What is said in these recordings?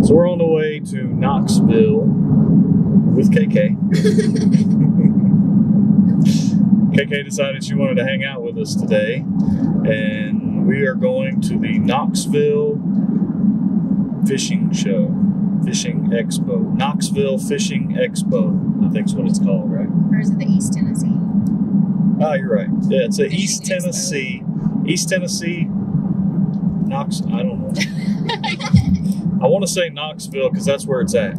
So we're on the way to Knoxville with KK. KK decided she wanted to hang out with us today, and we are going to the Knoxville Fishing Expo. Knoxville Fishing Expo, I think is what it's called, right? Or is it the East Tennessee? Oh, you're right. Yeah, it's a Fishing East Tennessee. East Tennessee. I don't know. I want to say Knoxville because that's where it's at.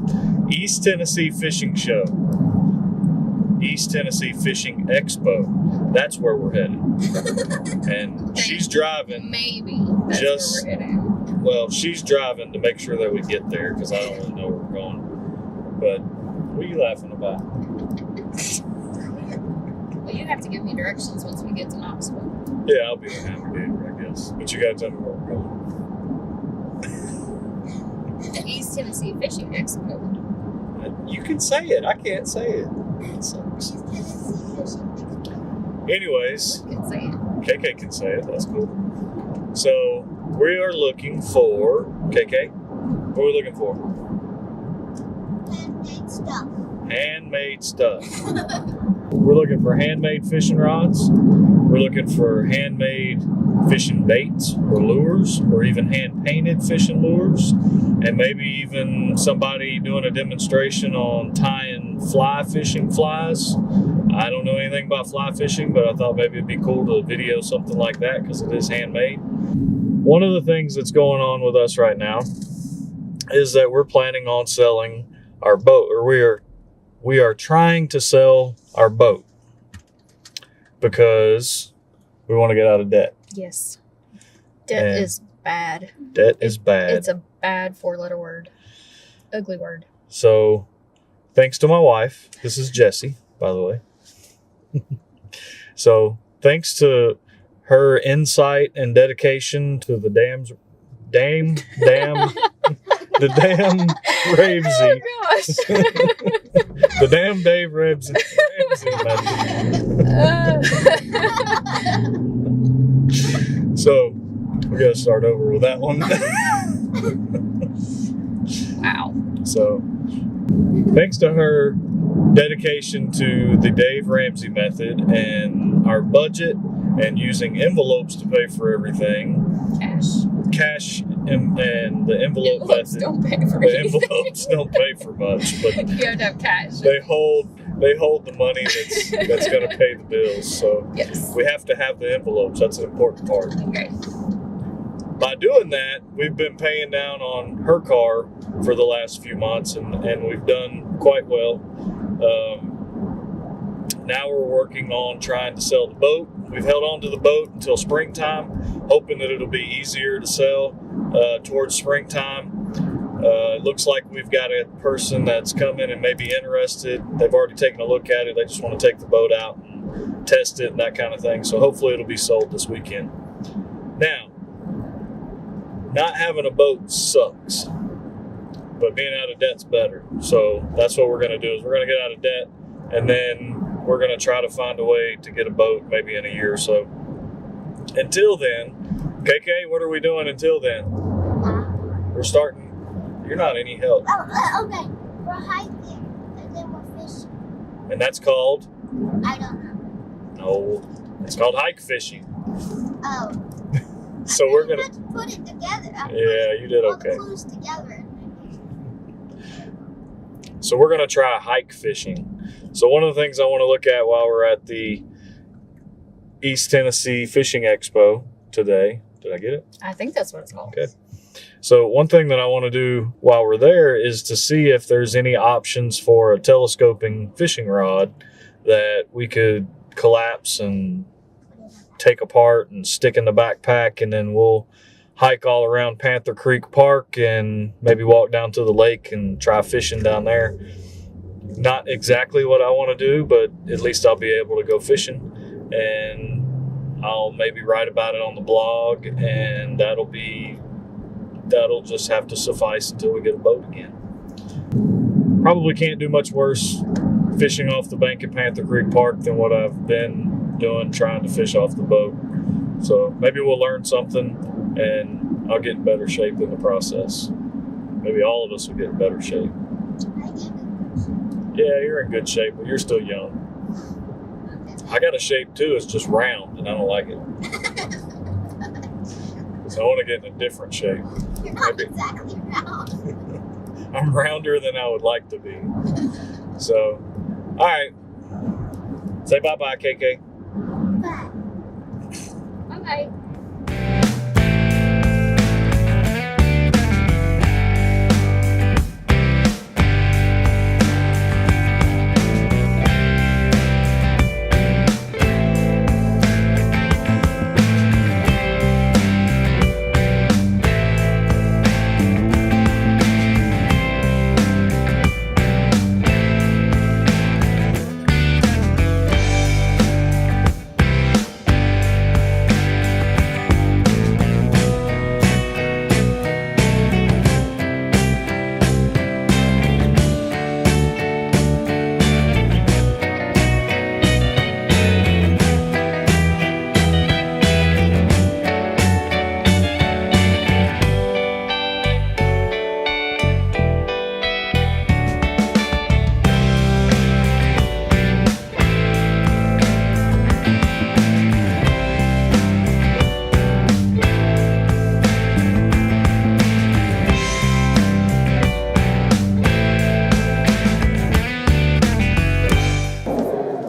East Tennessee Fishing Show. East Tennessee Fishing Expo. That's where we're headed. And she's driving. Maybe that's where we're headed. Well, she's driving to make sure that we get there because I don't really know where we're going. But what are you laughing about? Well, you have to give me directions once we get to Knoxville. Yeah, I'll be the navigator, I guess. But you got to tell me where we're going. The East Tennessee Fishing Expo. You can say it. I can't say it. It sucks. Anyways, I can say it. KK can say it. That's cool. So we are looking for KK. What are we looking for? Handmade stuff. Handmade stuff. We're looking for handmade fishing rods. We're looking for handmade fishing baits or lures, or even hand-painted fishing lures, and maybe even somebody doing a demonstration on tying fly fishing flies. I don't know anything about fly fishing, but I thought maybe it'd be cool to video something like that because it is handmade. One of the things that's going on with us right now is that we're planning on selling our boat, or we are trying to sell our boat because we want to get out of debt. Yes. Debt is bad. Debt is bad. It's a bad 4-letter word. Ugly word. So, thanks to my wife, this is Jessie, by the way. So, thanks to her insight and dedication to the damn Ramsey. Oh gosh. The damn Dave Ramsey method. So, we got to start over with that one. Wow. So, thanks to her dedication to the Dave Ramsey method and our budget and using envelopes to pay for everything. Cash and the envelope method. Don't pay for The anything. envelopes don't pay for much, but You have to have cash. they hold the money that's going to pay the bills. So Yes. we have to have the envelopes. That's an important part. Okay. By doing that, we've been paying down on her car for the last few months, and we've done quite well. Now we're working on trying to sell the boat. We've held on to the boat until springtime, hoping that it'll be easier to sell towards springtime. It looks like we've got a person that's coming and may be interested. They've already taken a look at it. They just want to take the boat out and test it and that kind of thing. So hopefully it'll be sold this weekend. Now, not having a boat sucks, but being out of debt's better. So that's what we're going to do is we're going to get out of debt, and then we're going to try to find a way to get a boat maybe in a year or so. Until then, KK, what are we doing until then? We're starting. You're not any help. Oh, okay. We're hiking, and then we're fishing. And that's called? I don't know. No, it's called hike fishing. Oh. So we're going to put it together. Yeah, you did okay. All the clues together. So we're going to try hike fishing. So one of the things I want to look at while we're at the East Tennessee Fishing Expo today. Did I get it? I think that's what it's called. Okay. So one thing that I want to do while we're there is to see if there's any options for a telescoping fishing rod that we could collapse and take apart and stick in the backpack, and then we'll hike all around Panther Creek Park and maybe walk down to the lake and try fishing down there. Not exactly what I want to do, but at least I'll be able to go fishing, and I'll maybe write about it on the blog, and that'll just have to suffice until we get a boat again. Probably can't do much worse fishing off the bank at Panther Creek Park than what I've been doing trying to fish off the boat. So maybe we'll learn something and I'll get in better shape in the process. maybe all of us will get in better shape. Yeah, you're in good shape, but you're still young. I got a shape too, it's just round, and I don't like it. So I want to get in a different shape. You're not exactly round. I'm rounder than I would like to be. So, all right. Say bye-bye, KK. But Bye.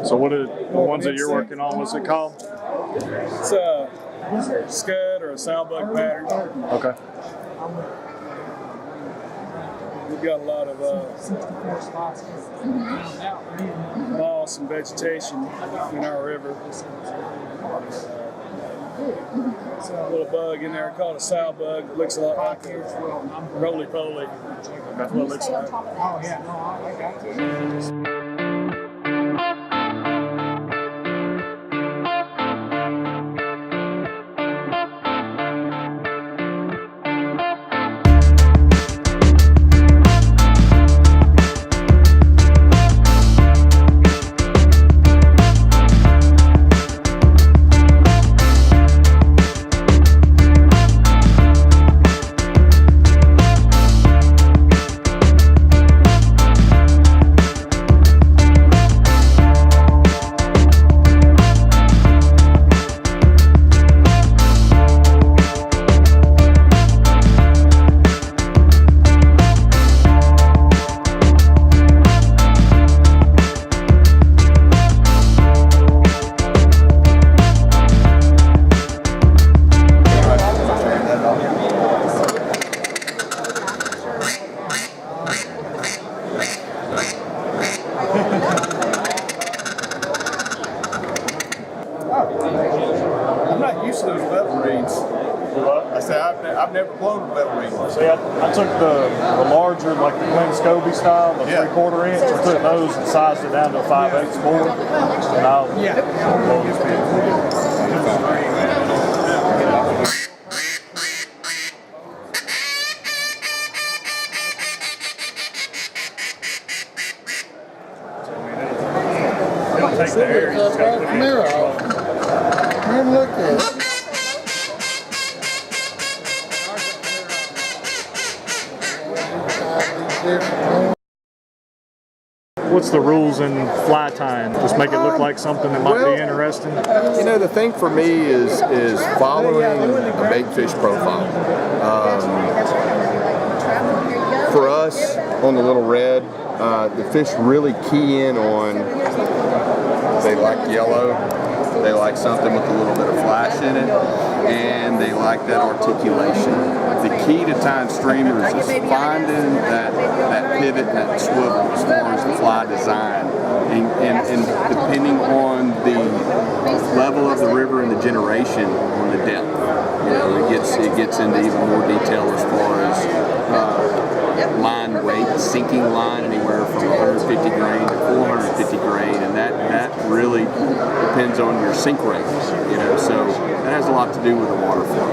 So what are the ones that you're working on, what's it called? It's a scud or a sow-bug pattern. Okay. We've got a lot of moss and vegetation in our river. There's a little bug in there called a sow bug. It looks a lot like a roly-poly. That's what it looks like. Oh, yeah, no, I got you. I'm not used to those metal rings. I said I've never blown a metal ring. See, I took the larger, like the Glen Scobie style, the 3/4 inch. I took those and sized it down to a 5/8 bore. And I'll blow this bit. Take the air, you just gotta put it in. Look at it. What's the rules in fly tying? Just make it look like something that might be interesting? You know, the thing for me is following a bait fish profile. For us on the Little Red, the fish really key in on, they like yellow, they like something with a little bit of flash in it, and they like that articulation. The key to tying streamers is finding that pivot and that swivel as far as the fly design. And depending on the level of the river and the generation on the depth, you know, it gets into even more detail as far as line weight, sinking line anywhere from 150 grain to 450 grain, and that really depends on your sink rate, you know, so that has a lot to do with the water flow.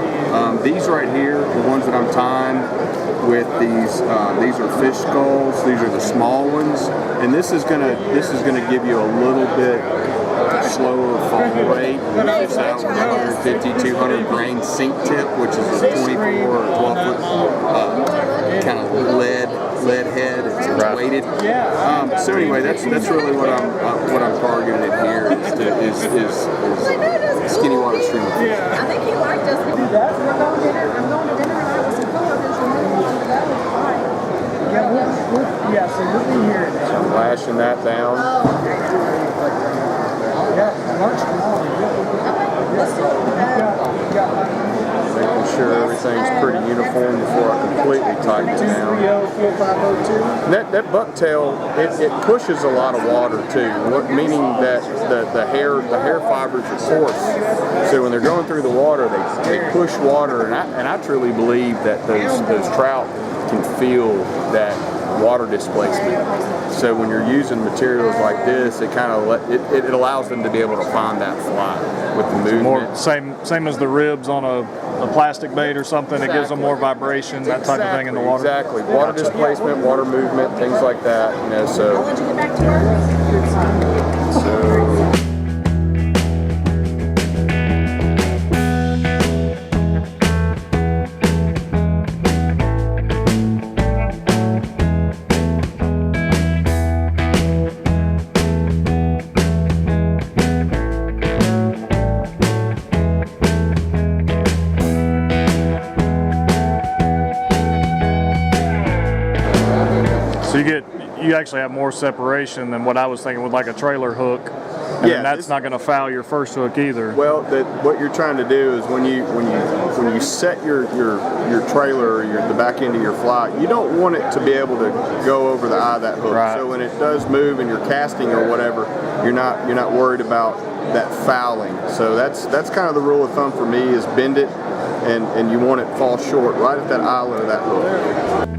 These right here, the ones that I'm tying with these are fish skulls. These are the small ones, and this is gonna give you a little bit slower fall rate. We fish out with 150, 200 grain sink tip, which is a 24 or 12 foot kind of lead head. It's weighted. So anyway, that's really what I'm targeting here is skinny water streamer. I think he liked us. We're going to dinner. I'm going to dinner tonight with some coworkers from Yeah, so we'll be here. Lashing that down. Yeah, lunch tomorrow. Let's do it. Making sure everything's pretty uniform before I completely tighten it down. That bucktail, it pushes a lot of water too, meaning that the hair fibers are coarse. So when they're going through the water, they push water, and I truly believe that those trout can feel that water displacement. So when you're using materials like this, it kind of it allows them to be able to find that fly with the movement. More same as the ribs on a plastic bait or something. Exactly. It gives them more vibration, that type of thing in the water. Exactly. Water displacement, water movement, things like that. You know, so. I'll let you get back to work. So. You actually have more separation than what I was thinking with like a trailer hook, and that's not going to foul your first hook either. Well, what you're trying to do is when you set your trailer or the back end of your fly, you don't want it to be able to go over the eye of that hook. Right. So when it does move and you're casting or whatever, you're not worried about that fouling. So that's kind of the rule of thumb for me is bend it, and you want it to fall short right at that eyelet of that hook.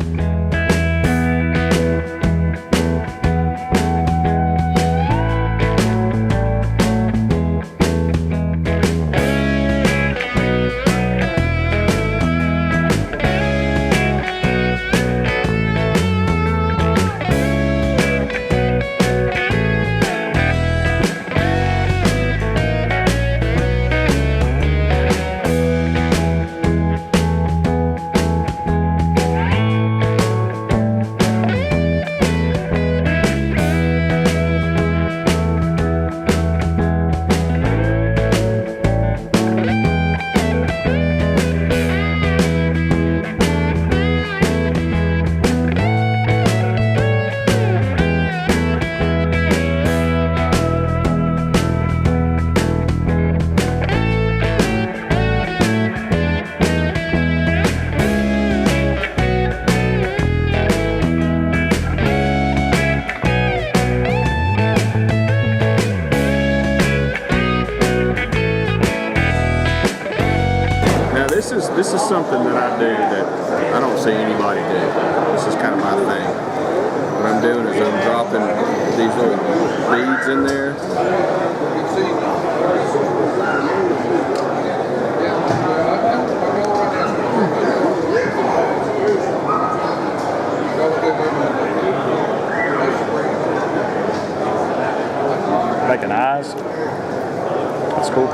This is something that I do that I don't see anybody do. This is kind of my thing. What I'm doing is I'm dropping these little beads in there. Making eyes. That's cool.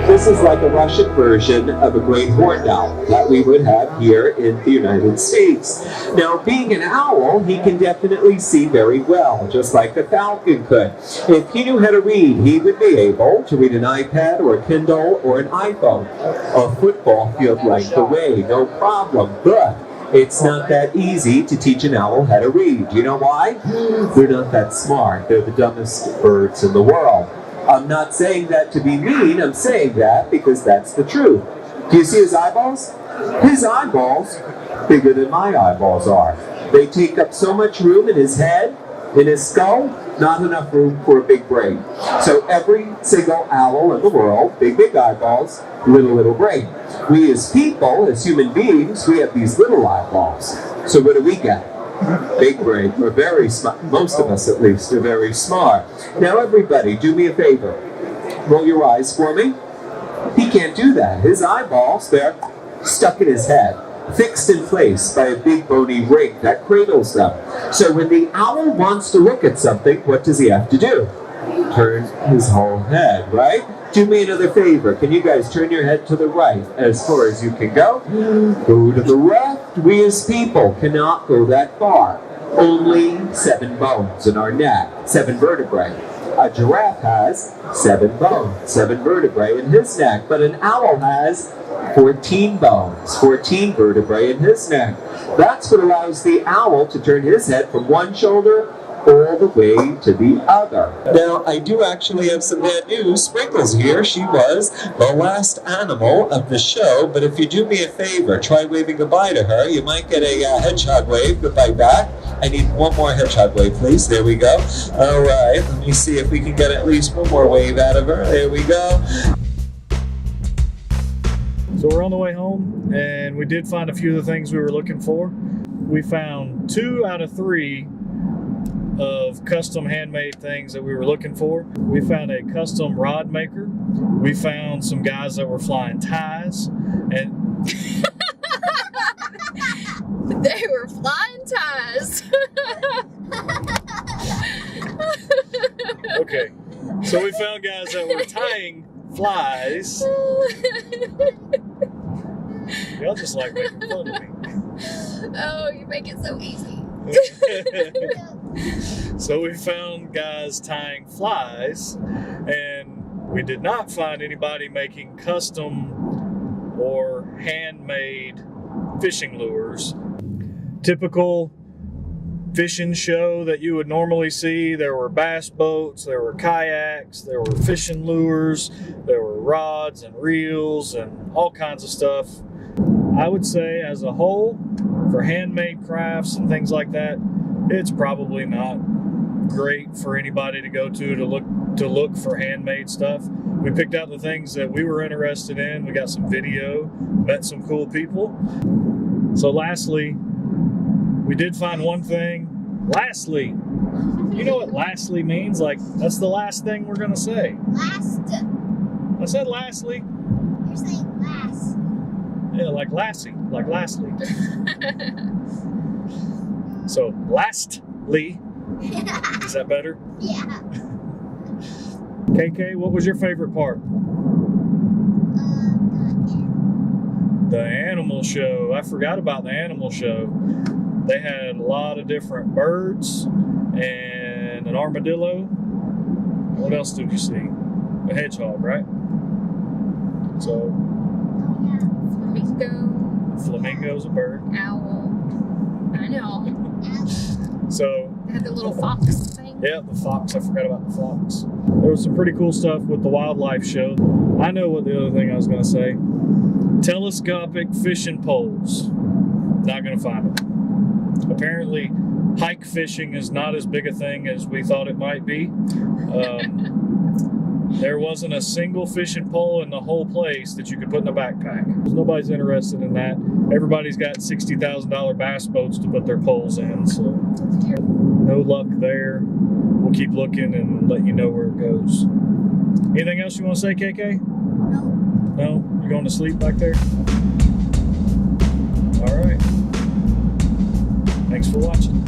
This is like a Russian version of a great horned owl that we would have here in the United States. Now, being an owl, he can definitely see very well, just like the falcon could. If he knew how to read, he would be able to read an iPad or a Kindle or an iPhone. A football field length away, no problem, but it's not that easy to teach an owl how to read. You know why? They're not that smart. They're the dumbest birds in the world. I'm not saying that to be mean, I'm saying that because that's the truth. Do you see his eyeballs? His eyeballs, bigger than my eyeballs are. They take up so much room in his head, in his skull, not enough room for a big brain. So every single owl in the world, big eyeballs, little brain. We as people, as human beings, we have these little eyeballs. So what do we get? Big brain. We're very smart. Most of us, at least, are very smart. Now everybody, do me a favor. Roll your eyes for me. He can't do that. His eyeballs, they're stuck in his head, fixed in place by a big bony ring that cradles them. So when the owl wants to look at something, what does he have to do? Turn his whole head, right? Do me another favor. Can you guys turn your head to the right as far as you can go? Go to the left. We as people cannot go that far. Only 7 bones in our neck, 7 vertebrae. A giraffe has 7 bones, 7 vertebrae in his neck, but an owl has 14 bones, 14 vertebrae in his neck. That's what allows the owl to turn his head from one shoulder all the way to the other. Now, I do actually have some bad news. Sprinkles here. She was the last animal of the show, but if you do me a favor, try waving goodbye to her. You might get a hedgehog wave. Goodbye back. I need one more hedgehog wave, please. There we go. All right, let me see if we can get at least one more wave out of her. There we go. So we're on the way home, and we did find a few of the things we were looking for. We found 2 out of 3 of custom handmade things that we were looking for. We found a custom rod maker. We found some guys that were flying ties, and They were flying ties. okay, so we found guys that were tying flies. Y'all just like making fun of me. Oh, you make it so easy. So we found guys tying flies, and we did not find anybody making custom or handmade fishing lures. Typical fishing show that you would normally see. There were bass boats, there were kayaks, there were fishing lures, there were rods and reels and all kinds of stuff. I would say as a whole, for handmade crafts and things like that, it's probably not great for anybody to go to look for handmade stuff. We picked out the things that we were interested in. We got some video, met some cool people. So lastly, we did find one thing. Lastly, you know what lastly means? Like, that's the last thing we're gonna say. Last. I said lastly. You're saying last. Yeah, like Lassie, like lastly. So, lastly, is that better? Yeah. KK, what was your favorite part? The animal show. I forgot about the animal show. They had a lot of different birds and an armadillo. What else did you see? A hedgehog, right? So, Flamingo. Flamingo's a bird. Owl. I know. So, They had the little fox thing. yeah, the fox. I forgot about the fox. There was some pretty cool stuff with the wildlife show. I know what the other thing I was going to say. Telescopic fishing poles. Not going to find them. Apparently, hike fishing is not as big a thing as we thought it might be. There wasn't a single fishing pole in the whole place that you could put in a backpack. Nobody's interested in that. Everybody's got $60,000 bass boats to put their poles in, so no luck there. We'll keep looking and let you know where it goes. Anything else you want to say, KK? No? You going to sleep back there? All right. Thanks for watching.